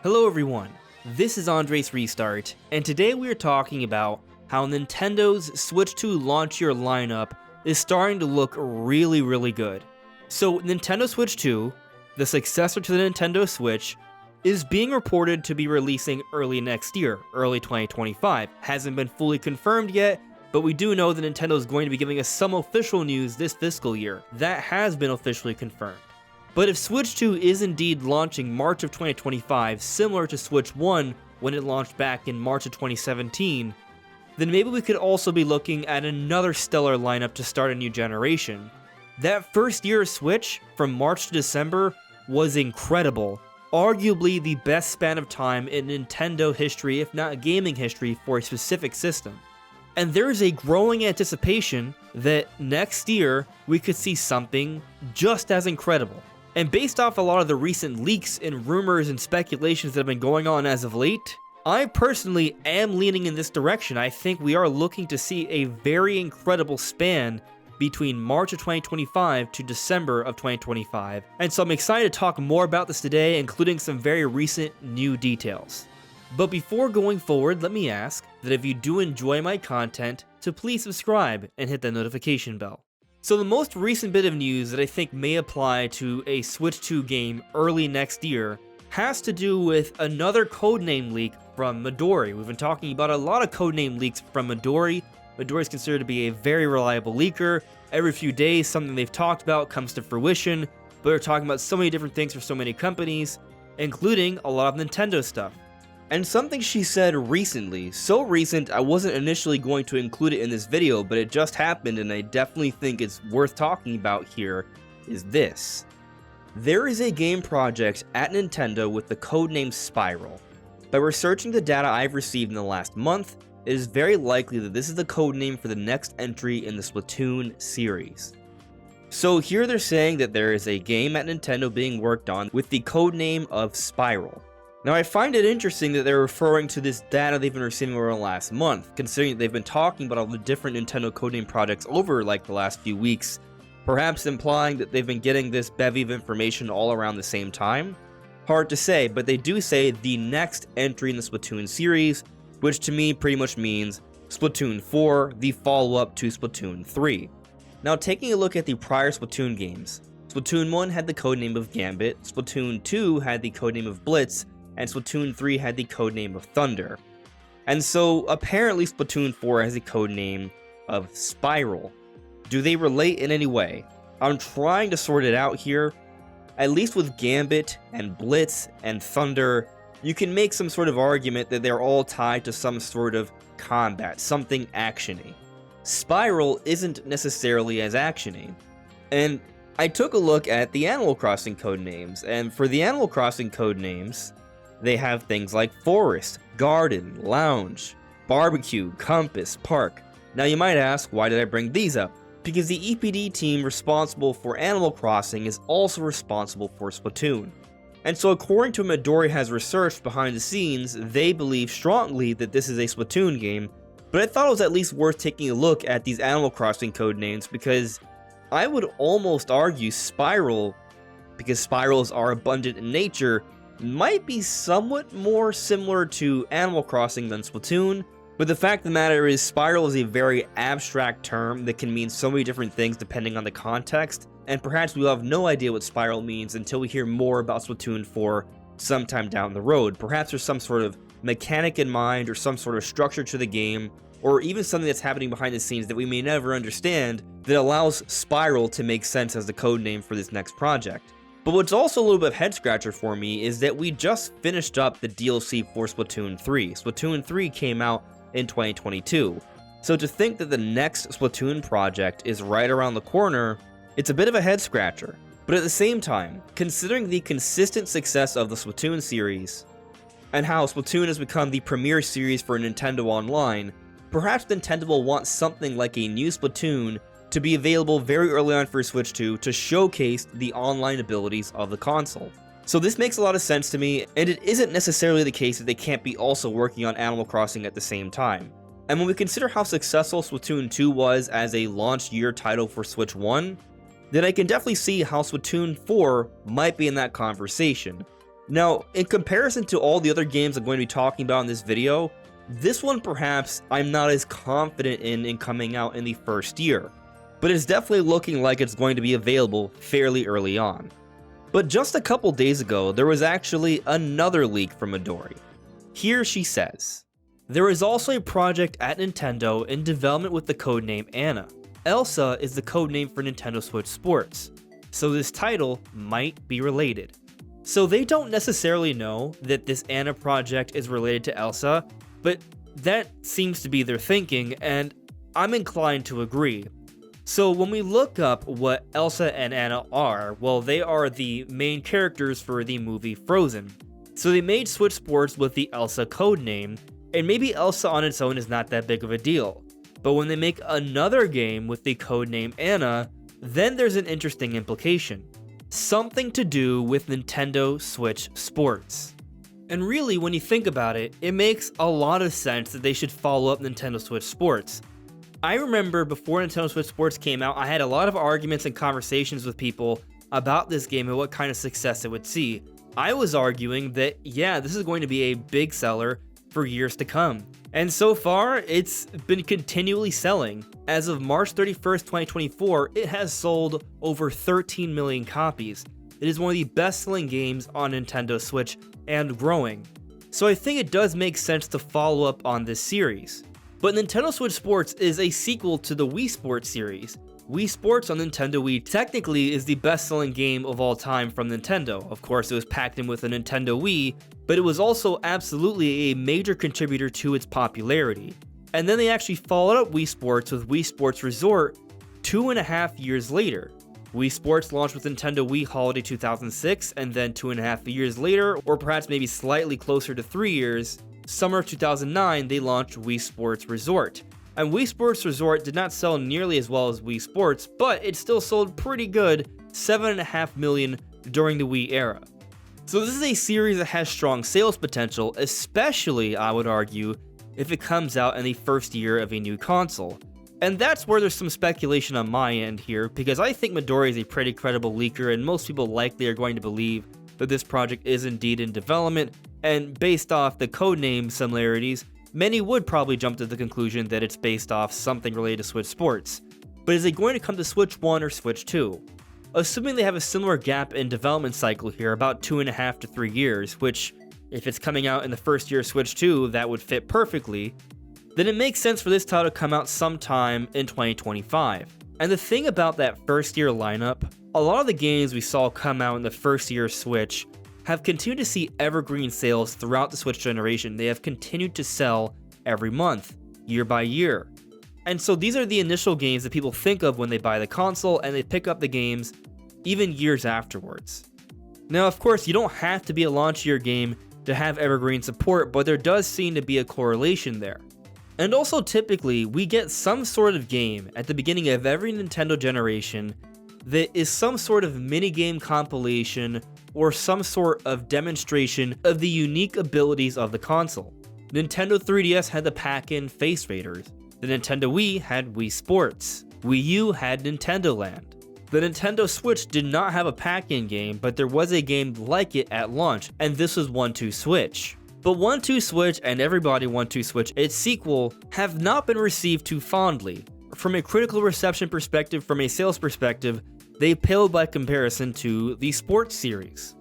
Hello everyone, this is AndresRestart, and today we are talking about how Nintendo's Switch 2 launch year lineup is starting to look really good. So Nintendo Switch 2, the successor to the Nintendo Switch, is being reported to be releasing early next year, early 2025. Hasn't been fully confirmed yet, but we do know that Nintendo is going to be giving us some official news this fiscal year. That has been officially confirmed. But if Switch 2 is indeed launching March of 2025, similar to Switch 1 when it launched back in March of 2017, then maybe we could also be looking at another stellar lineup to start a new generation. That first year of Switch, from March to December, was incredible. Arguably the best span of time in Nintendo history, if not gaming history, for a specific system. And there is a growing anticipation that next year we could see something just as incredible. And based off a lot of the recent leaks and rumors and speculations that have been going on as of late, I personally am leaning in this direction. I think we are looking to see a very incredible span between March of 2025 to December of 2025. And so I'm excited to talk more about this today, including some very recent new details. But before going forward, let me ask that if you do enjoy my content, to please subscribe and hit the notification bell. So the most recent bit of news that I think may apply to a Switch 2 game early next year has to do with another codename leak from Midori. We've been talking about a lot of codename leaks from Midori. Midori is considered to be a very reliable leaker. Every few days, something they've talked about comes to fruition, but they're talking about so many different things for so many companies, including a lot of Nintendo stuff. And something she said recently, so recent I wasn't initially going to include it in this video, but it just happened and I definitely think it's worth talking about here, is this. There is a game project at Nintendo with the codename Spiral. By researching the data I've received in the last month, it is very likely that this is the codename for the next entry in the Splatoon series. So here they're saying that there is a game at Nintendo being worked on with the codename of Spiral. Now I find it interesting that they're referring to this data they've been receiving over the last month, considering that they've been talking about all the different Nintendo codename projects over like the last few weeks, perhaps implying that they've been getting this bevy of information all around the same time. Hard to say, but they do say the next entry in the Splatoon series, which to me pretty much means Splatoon 4, the follow-up to Splatoon 3. Now taking a look at the prior Splatoon games, Splatoon 1 had the codename of Gambit, Splatoon 2 had the codename of Blitz, and Splatoon 3 had the codename of Thunder. And so apparently Splatoon 4 has a codename of Spiral. Do they relate in any way? I'm trying to sort it out here. At least with Gambit and Blitz and Thunder, you can make some sort of argument that they're all tied to some sort of combat, something actiony. Spiral isn't necessarily as actiony. And I took a look at the Animal Crossing codenames, and for the Animal Crossing codenames, they have things like Forest, Garden, Lounge, Barbecue, Compass, Park. Now you might ask, why did I bring these up? Because the EPD team responsible for Animal Crossing is also responsible for Splatoon. And so according to what Midori has researched behind the scenes, they believe strongly that this is a Splatoon game, but I thought it was at least worth taking a look at these Animal Crossing codenames because I would almost argue Spiral, because spirals are abundant in nature, might be somewhat more similar to Animal Crossing than Splatoon, but the fact of the matter is Spiral is a very abstract term that can mean so many different things depending on the context, and perhaps we'll have no idea what Spiral means until we hear more about Splatoon 4 sometime down the road. Perhaps there's some sort of mechanic in mind or some sort of structure to the game, or even something that's happening behind the scenes that we may never understand that allows Spiral to make sense as the codename for this next project. But what's also a little bit of head scratcher for me is that we just finished up the DLC for Splatoon 3. Splatoon 3 came out in 2022. So to think that the next Splatoon project is right around the corner, it's a bit of a head scratcher. But at the same time, considering the consistent success of the Splatoon series, and how Splatoon has become the premier series for Nintendo Online, perhaps Nintendo will want something like a new Splatoon to be available very early on for Switch 2 to showcase the online abilities of the console. So this makes a lot of sense to me, and it isn't necessarily the case that they can't be also working on Animal Crossing at the same time. And when we consider how successful Splatoon 2 was as a launch year title for Switch 1, then I can definitely see how Splatoon 4 might be in that conversation. Now, in comparison to all the other games I'm going to be talking about in this video, this one perhaps I'm not as confident in coming out in the first year, but it's definitely looking like it's going to be available fairly early on. But just a couple days ago, there was actually another leak from Midori. Here she says, "There is also a project at Nintendo in development with the codename Anna. Elsa is the codename for Nintendo Switch Sports, so this title might be related." So they don't necessarily know that this Anna project is related to Elsa, but that seems to be their thinking, and I'm inclined to agree. So when we look up what Elsa and Anna are, well, they are the main characters for the movie Frozen. So they made Switch Sports with the Elsa codename, and maybe Elsa on its own is not that big of a deal. But when they make another game with the codename Anna, then there's an interesting implication. Something to do with Nintendo Switch Sports. And really, when you think about it, it makes a lot of sense that they should follow up Nintendo Switch Sports. I remember before Nintendo Switch Sports came out, I had a lot of arguments and conversations with people about this game and what kind of success it would see. I was arguing that, yeah, this is going to be a big seller for years to come. And so far, it's been continually selling. As of March 31st, 2024, it has sold over 13 million copies. It is one of the best-selling games on Nintendo Switch and growing. So I think it does make sense to follow up on this series. But Nintendo Switch Sports is a sequel to the Wii Sports series. Wii Sports on Nintendo Wii technically is the best-selling game of all time from Nintendo. Of course, it was packed in with a Nintendo Wii, but it was also absolutely a major contributor to its popularity. And then they actually followed up Wii Sports with Wii Sports Resort 2.5 years later. Wii Sports launched with Nintendo Wii Holiday 2006, and then 2.5 years later, or perhaps maybe slightly closer to 3 years, summer of 2009, they launched Wii Sports Resort. And Wii Sports Resort did not sell nearly as well as Wii Sports, but it still sold pretty good, 7.5 million during the Wii era. So this is a series that has strong sales potential, especially, I would argue, if it comes out in the first year of a new console. And that's where there's some speculation on my end here, because I think Midori is a pretty credible leaker, and most people likely are going to believe that this project is indeed in development, and based off the codename similarities, many would probably jump to the conclusion that it's based off something related to Switch Sports. But is it going to come to Switch 1 or Switch 2? Assuming they have a similar gap in development cycle here, about 2.5 to 3 years, which, if it's coming out in the first year of Switch 2, that would fit perfectly, then it makes sense for this title to come out sometime in 2025. And the thing about that first year lineup, a lot of the games we saw come out in the first year of Switch have continued to see evergreen sales throughout the Switch generation. They have continued to sell every month, year by year. And so these are the initial games that people think of when they buy the console, and they pick up the games even years afterwards. Now, of course, you don't have to be a launch year game to have evergreen support, but there does seem to be a correlation there. And also, typically, we get some sort of game at the beginning of every Nintendo generation that is some sort of minigame compilation or some sort of demonstration of the unique abilities of the console. Nintendo 3DS had the pack-in Face Raiders. The Nintendo Wii had Wii Sports. Wii U had Nintendo Land. The Nintendo Switch did not have a pack-in game, but there was a game like it at launch, and this was 1-2 Switch. But 1-2 Switch and Everybody 1-2 Switch, its sequel, have not been received too fondly. From a critical reception perspective, from a sales perspective, they pale by comparison to the sports series.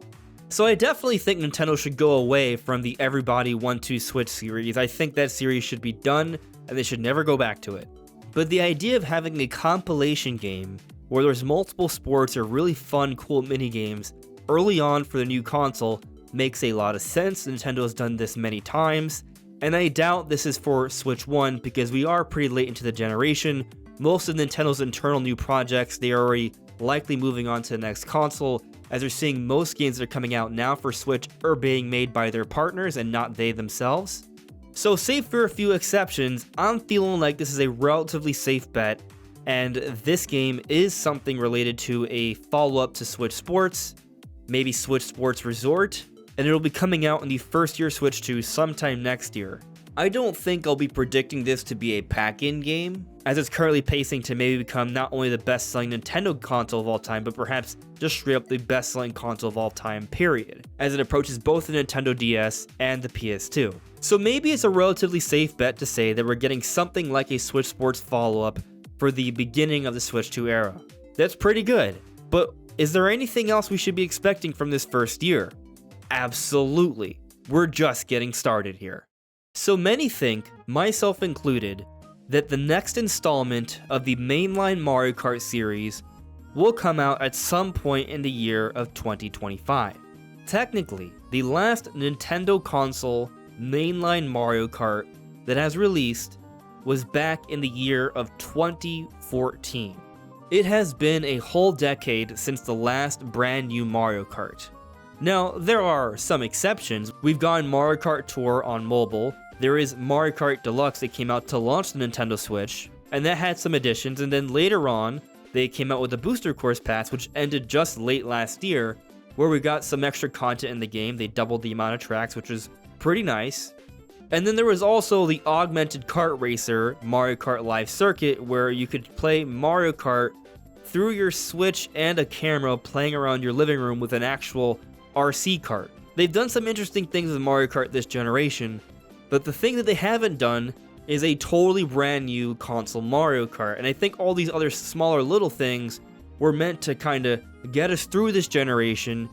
So I definitely think Nintendo should go away from the Everybody 1-2 Switch series. I think that series should be done, and they should never go back to it. But the idea of having a compilation game where there's multiple sports or really fun, cool minigames early on for the new console makes a lot of sense. Nintendo has done this many times, and I doubt this is for Switch 1 because we are pretty late into the generation. Most of Nintendo's internal new projects, they are already likely moving on to the next console, as they're seeing most games that are coming out now for Switch are being made by their partners and not they themselves. So save for a few exceptions, I'm feeling like this is a relatively safe bet, and this game is something related to a follow-up to Switch Sports, maybe Switch Sports Resort, and it'll be coming out in the first year Switch 2 sometime next year. I don't think I'll be predicting this to be a pack-in game, as it's currently pacing to maybe become not only the best-selling Nintendo console of all time, but perhaps just straight up the best-selling console of all time, period, as it approaches both the Nintendo DS and the PS2. So maybe it's a relatively safe bet to say that we're getting something like a Switch Sports follow-up for the beginning of the Switch 2 era. That's pretty good, but is there anything else we should be expecting from this first year? Absolutely. We're just getting started here. So many think, myself included, that the next installment of the mainline Mario Kart series will come out at some point in the year of 2025. Technically, the last Nintendo console mainline Mario Kart that has released was back in the year of 2014. It has been a whole decade since the last brand new Mario Kart. Now, there are some exceptions. We've gotten Mario Kart Tour on mobile. There is Mario Kart Deluxe that came out to launch the Nintendo Switch, and that had some additions, and then later on, they came out with the Booster Course Pass, which ended just late last year, where we got some extra content in the game. They doubled the amount of tracks, which was pretty nice. And then there was also the augmented kart racer, Mario Kart Live Circuit, where you could play Mario Kart through your Switch and a camera playing around your living room with an actual RC kart. They've done some interesting things with Mario Kart this generation, but the thing that they haven't done is a totally brand new console Mario Kart, and I think all these other smaller little things were meant to kind of get us through this generation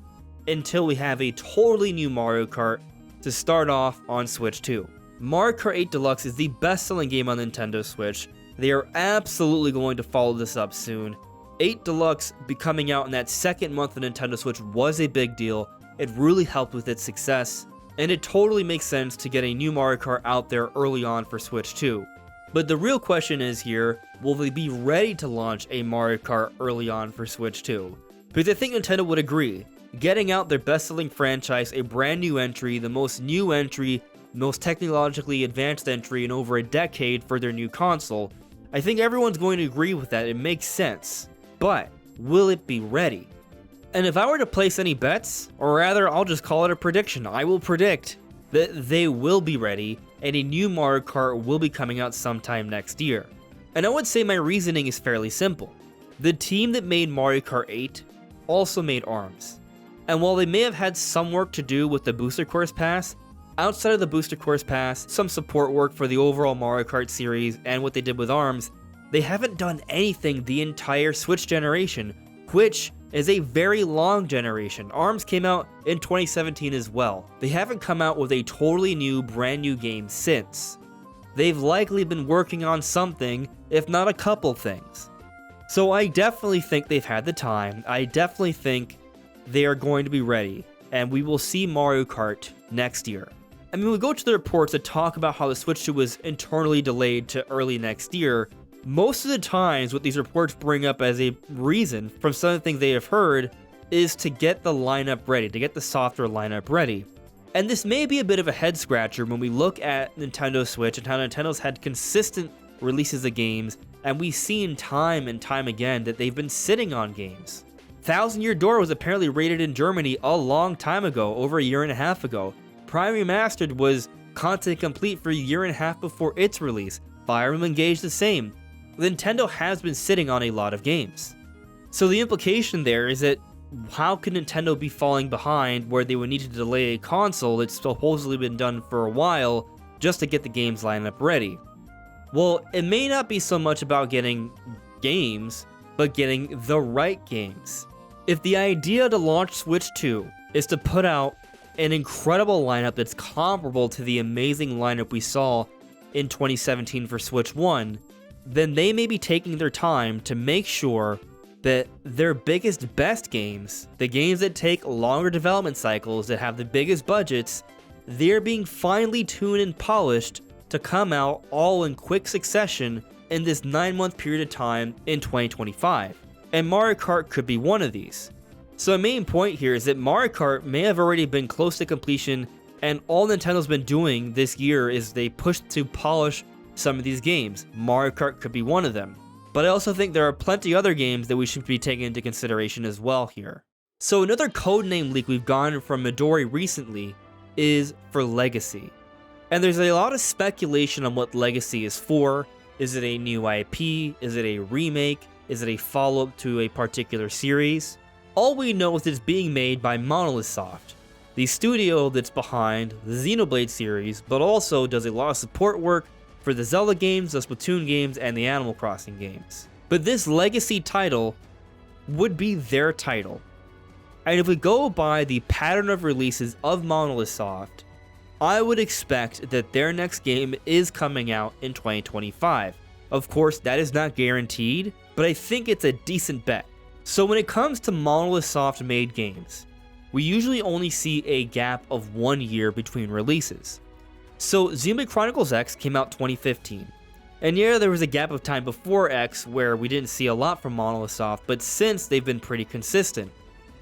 until we have a totally new Mario Kart to start off on Switch 2. Mario Kart 8 Deluxe is the best-selling game on Nintendo Switch. They are absolutely going to follow this up soon. 8 Deluxe coming out in that second month of Nintendo Switch was a big deal. It really helped with its success, and it totally makes sense to get a new Mario Kart out there early on for Switch 2. But the real question is here, will they be ready to launch a Mario Kart early on for Switch 2? Because I think Nintendo would agree. Getting out their best-selling franchise, a brand new entry, the most new entry, most technologically advanced entry in over a decade for their new console, I think everyone's going to agree with that. It makes sense. But will it be ready? And if I were to place any bets, or rather I'll just call it a prediction, I will predict that they will be ready and a new Mario Kart will be coming out sometime next year. And I would say my reasoning is fairly simple. The team that made Mario Kart 8 also made ARMS. And while they may have had some work to do with the Booster Course Pass, outside of the Booster Course Pass, some support work for the overall Mario Kart series and what they did with ARMS, they haven't done anything the entire Switch generation, which is a very long generation. ARMS came out in 2017 as well. They haven't come out with a totally new, brand new game since. They've likely been working on something, if not a couple things. So I definitely think they've had the time. I definitely think they are going to be ready, and we will see Mario Kart next year. I mean, we go to the reports that talk about how the Switch 2 was internally delayed to early next year. Most of the times, what these reports bring up as a reason from some of the things they have heard is to get the lineup ready, to get the software lineup ready. And this may be a bit of a head scratcher when we look at Nintendo Switch and how Nintendo's had consistent releases of games, and we've seen time and time again that they've been sitting on games. Thousand Year Door was apparently rated in Germany a long time ago, over a year and a half ago. Prime Remastered was content complete for a year and a half before its release. Fire Emblem Engage the same. Nintendo has been sitting on a lot of games. So the implication there is that how could Nintendo be falling behind where they would need to delay a console that's supposedly been done for a while just to get the games lineup ready? Well, it may not be so much about getting games, but getting the right games. If the idea to launch Switch 2 is to put out an incredible lineup that's comparable to the amazing lineup we saw in 2017 for Switch 1, then they may be taking their time to make sure that their biggest, best games, the games that take longer development cycles, that have the biggest budgets, they're being finely tuned and polished to come out all in quick succession in this 9-month period of time in 2025. And Mario Kart could be one of these. So the main point here is that Mario Kart may have already been close to completion, and all Nintendo's been doing this year is they pushed to polish some of these games. Mario Kart could be one of them. But I also think there are plenty other games that we should be taking into consideration as well here. So another codename leak we've gotten from Midori recently is for Legacy. And there's a lot of speculation on what Legacy is for. Is it a new IP? Is it a remake? Is it a follow-up to a particular series? All we know is it's being made by Monolith Soft, the studio that's behind the Xenoblade series, but also does a lot of support work for the Zelda games, the Splatoon games, and the Animal Crossing games. But this Legacy title would be their title. And if we go by the pattern of releases of Monolith Soft, I would expect that their next game is coming out in 2025. Of course, that is not guaranteed, but I think it's a decent bet. So when it comes to Monolith Soft made games, we usually only see a gap of 1 year between releases. So Xenoblade Chronicles X came out 2015. And yeah, there was a gap of time before X where we didn't see a lot from Monolith Soft, but since they've been pretty consistent.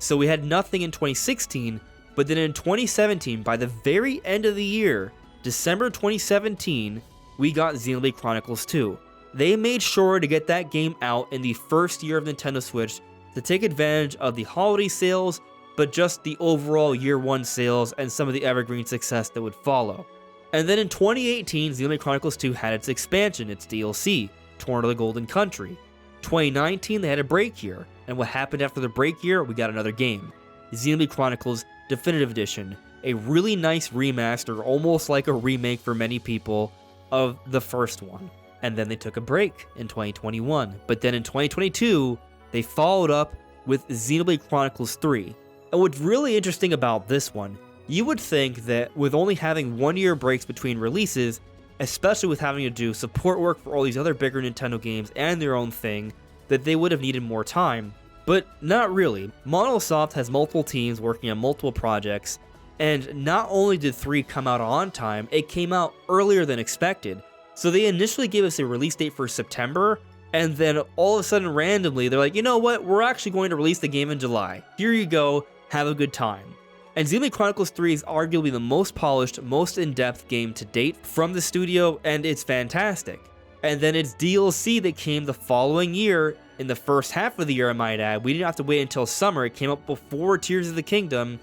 So we had nothing in 2016, but then in 2017, by the very end of the year, December 2017, we got Xenoblade Chronicles 2. They made sure to get that game out in the first year of Nintendo Switch to take advantage of the holiday sales, but just the overall year one sales and some of the evergreen success that would follow. And then in 2018, Xenoblade Chronicles 2 had its expansion, its DLC, Torn to the Golden Country. 2019, they had a break year, and what happened after the break year? We got another game, Xenoblade Chronicles Definitive Edition, a really nice remaster, almost like a remake for many people, of the first one. And then they took a break in 2021, but then in 2022, they followed up with Xenoblade Chronicles 3. And what's really interesting about this one, you would think that with only having 1 year breaks between releases, especially with having to do support work for all these other bigger Nintendo games and their own thing, that they would have needed more time. But not really. Monolith Soft has multiple teams working on multiple projects, and not only did 3 come out on time, it came out earlier than expected. So they initially gave us a release date for September, and then all of a sudden randomly they're like, you know what, we're actually going to release the game in July. Here you go, have a good time. And Xenoblade Chronicles 3 is arguably the most polished, most in-depth game to date from the studio, and it's fantastic. And then its DLC that came the following year, in the first half of the year I might add, we didn't have to wait until summer, it came out before Tears of the Kingdom,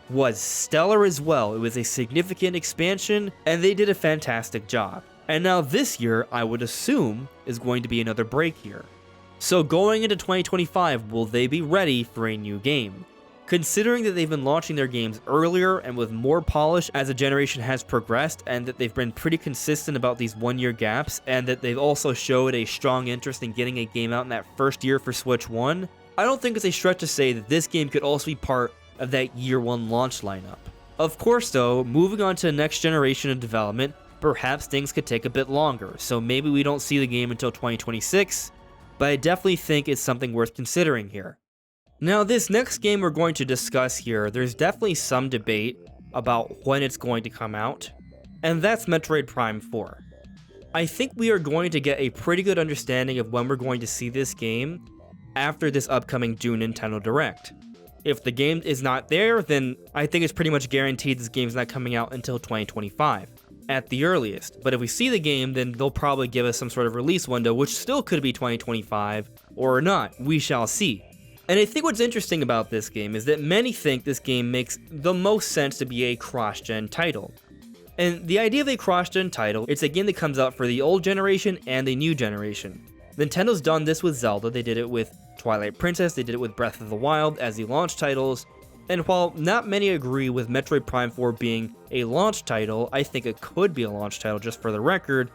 was stellar as well. It was a significant expansion, and they did a fantastic job. And now this year, I would assume, is going to be another break year. So going into 2025, will they be ready for a new game? Considering that they've been launching their games earlier and with more polish as a generation has progressed, and that they've been pretty consistent about these 1 year gaps, and that they've also showed a strong interest in getting a game out in that first year for Switch 1, I don't think it's a stretch to say that this game could also be part of that year 1 launch lineup. Of course though, moving on to the next generation of development, perhaps things could take a bit longer, so maybe we don't see the game until 2026, but I definitely think it's something worth considering here. Now this next game we're going to discuss here, there's definitely some debate about when it's going to come out, and that's Metroid Prime 4. I think we are going to get a pretty good understanding of when we're going to see this game after this upcoming June Nintendo Direct. If the game is not there, then I think it's pretty much guaranteed this game's not coming out until 2025. At the earliest. But if we see the game, then they'll probably give us some sort of release window, which still could be 2025, or not. We shall see. And I think what's interesting about this game is that many think this game makes the most sense to be a cross-gen title. And the idea of a cross-gen title, it's a game that comes out for the old generation and the new generation. Nintendo's done this with Zelda, they did it with Twilight Princess, they did it with Breath of the Wild as the launch titles. And while not many agree with Metroid Prime 4 being a launch title, I think it could be a launch title just for the record,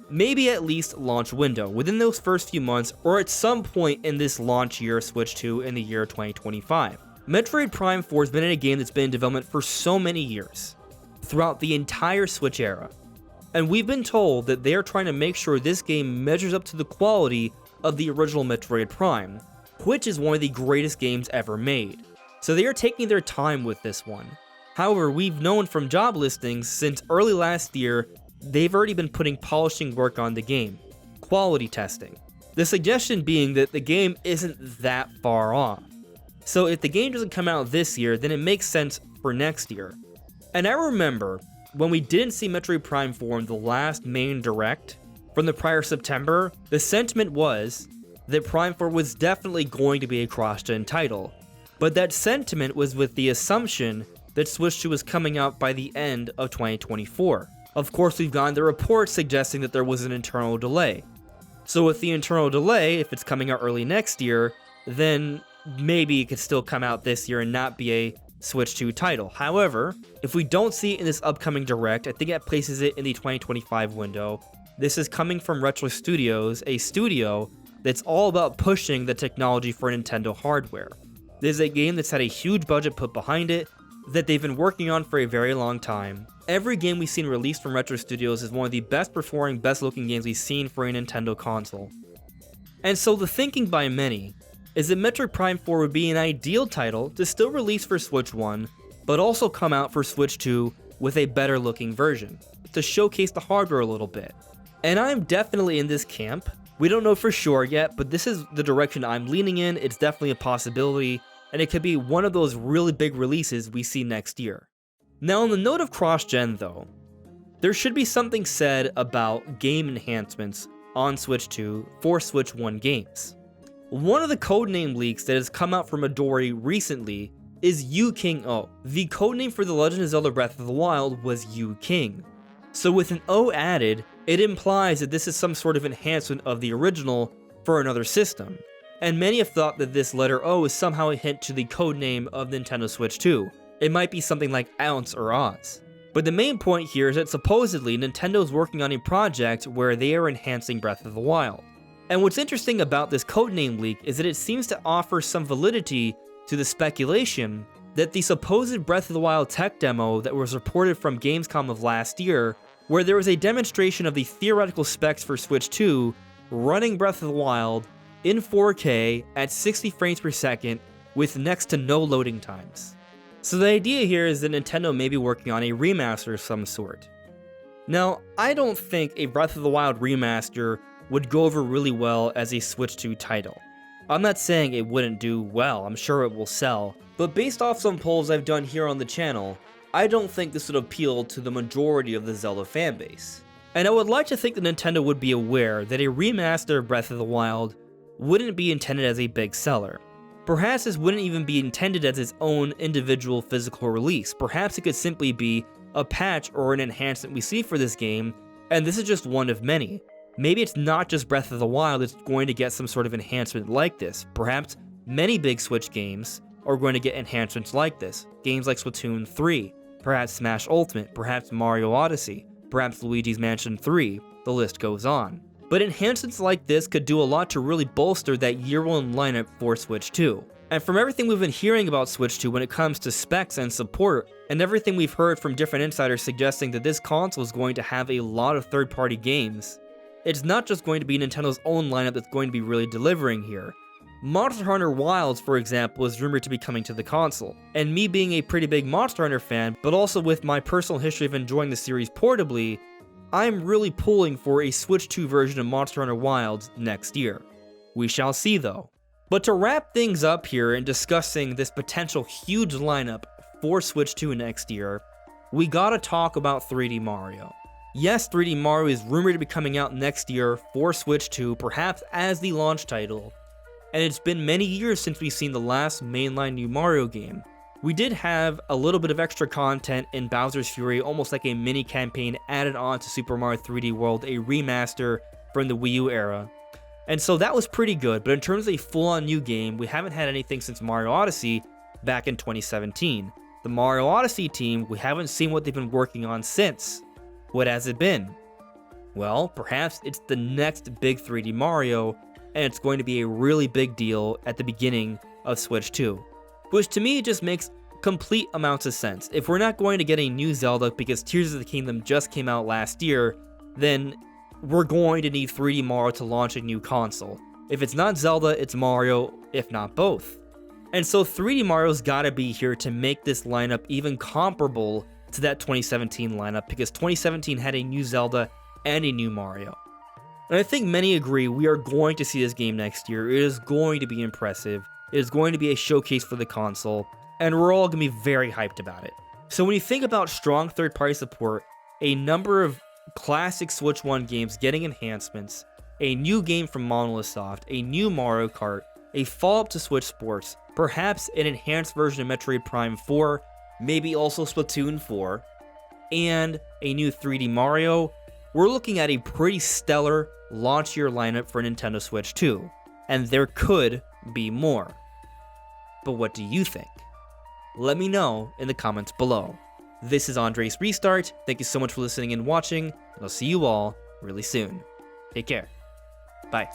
maybe at least launch window, within those first few months, or at some point in this launch year Switch 2 in the year 2025. Metroid Prime 4 has been in a game that's been in development for so many years, throughout the entire Switch era. And we've been told that they are trying to make sure this game measures up to the quality of the original Metroid Prime, which is one of the greatest games ever made. So they are taking their time with this one. However, we've known from job listings since early last year, they've already been putting polishing work on the game, quality testing. The suggestion being that the game isn't that far off. So if the game doesn't come out this year, then it makes sense for next year. And I remember when we didn't see Metroid Prime 4 in the last main direct from the prior September, the sentiment was that Prime 4 was definitely going to be a cross-gen title. But that sentiment was with the assumption that Switch 2 was coming out by the end of 2024. Of course, we've gotten the reports suggesting that there was an internal delay. So with the internal delay, if it's coming out early next year, then maybe it could still come out this year and not be a Switch 2 title. However, if we don't see it in this upcoming Direct, I think that places it in the 2025 window. This is coming from Retro Studios, a studio that's all about pushing the technology for Nintendo hardware. This is a game that's had a huge budget put behind it, that they've been working on for a very long time. Every game we've seen released from Retro Studios is one of the best performing, best looking games we've seen for a Nintendo console. And so the thinking by many is that Metroid Prime 4 would be an ideal title to still release for Switch 1, but also come out for Switch 2 with a better looking version, to showcase the hardware a little bit. And I'm definitely in this camp. We don't know for sure yet, but this is the direction I'm leaning in. It's definitely a possibility, and it could be one of those really big releases we see next year. Now, on the note of cross-gen though, there should be something said about game enhancements on Switch 2 for Switch 1 games. One of the codename leaks that has come out from Midori recently is Yu King O. The codename for The Legend of Zelda Breath of the Wild was Yu King. So with an O added, it implies that this is some sort of enhancement of the original for another system. And many have thought that this letter O is somehow a hint to the codename of Nintendo Switch 2. It might be something like Ounce or Oz. But the main point here is that supposedly Nintendo is working on a project where they are enhancing Breath of the Wild. And what's interesting about this codename leak is that it seems to offer some validity to the speculation that the supposed Breath of the Wild tech demo that was reported from Gamescom of last year, where there was a demonstration of the theoretical specs for Switch 2 running Breath of the Wild in 4K at 60 frames per second with next to no loading times. So the idea here is that Nintendo may be working on a remaster of some sort. Now, I don't think a Breath of the Wild remaster would go over really well as a Switch 2 title. I'm not saying it wouldn't do well, I'm sure it will sell, but based off some polls I've done here on the channel, I don't think this would appeal to the majority of the Zelda fanbase. And I would like to think that Nintendo would be aware that a remaster of Breath of the Wild wouldn't be intended as a big seller. Perhaps this wouldn't even be intended as its own individual physical release. Perhaps it could simply be a patch or an enhancement we see for this game, and this is just one of many. Maybe it's not just Breath of the Wild that's going to get some sort of enhancement like this. Perhaps many big Switch games are going to get enhancements like this. Games like Splatoon 3, perhaps Smash Ultimate, perhaps Mario Odyssey, perhaps Luigi's Mansion 3, the list goes on. But enhancements like this could do a lot to really bolster that year one lineup for Switch 2. And from everything we've been hearing about Switch 2 when it comes to specs and support, and everything we've heard from different insiders suggesting that this console is going to have a lot of third-party games, it's not just going to be Nintendo's own lineup that's going to be really delivering here. Monster Hunter Wilds, for example, is rumored to be coming to the console, and me being a pretty big Monster Hunter fan, but also with my personal history of enjoying the series portably, I'm really pulling for a Switch 2 version of Monster Hunter Wilds next year. We shall see though. But to wrap things up here and discussing this potential huge lineup for Switch 2 next year, we gotta talk about 3D Mario. Yes, 3D Mario is rumored to be coming out next year for Switch 2, perhaps as the launch title, and it's been many years since we've seen the last mainline new Mario game. We did have a little bit of extra content in Bowser's Fury, almost like a mini campaign added on to Super Mario 3D World, a remaster from the Wii U era. And so that was pretty good, but in terms of a full-on new game, we haven't had anything since Mario Odyssey back in 2017. The Mario Odyssey team, we haven't seen what they've been working on since. What has it been? Well, perhaps it's the next big 3D Mario, and it's going to be a really big deal at the beginning of Switch 2. Which to me just makes complete amounts of sense. If we're not going to get a new Zelda because Tears of the Kingdom just came out last year, then we're going to need 3D Mario to launch a new console. If it's not Zelda, it's Mario, if not both. And so 3D Mario's gotta be here to make this lineup even comparable to that 2017 lineup, because 2017 had a new Zelda and a new Mario. And I think many agree we are going to see this game next year. It is going to be impressive. It is going to be a showcase for the console, and we're all going to be very hyped about it. So when you think about strong third-party support, a number of classic Switch 1 games getting enhancements, a new game from Monolith Soft, a new Mario Kart, a follow-up to Switch Sports, perhaps an enhanced version of Metroid Prime 4, maybe also Splatoon 4, and a new 3D Mario, we're looking at a pretty stellar launch year lineup for Nintendo Switch 2, and there could be more. But what do you think? Let me know in the comments below. This is Andres Restart. Thank you so much for listening and watching, and I'll see you all really soon. Take care. Bye.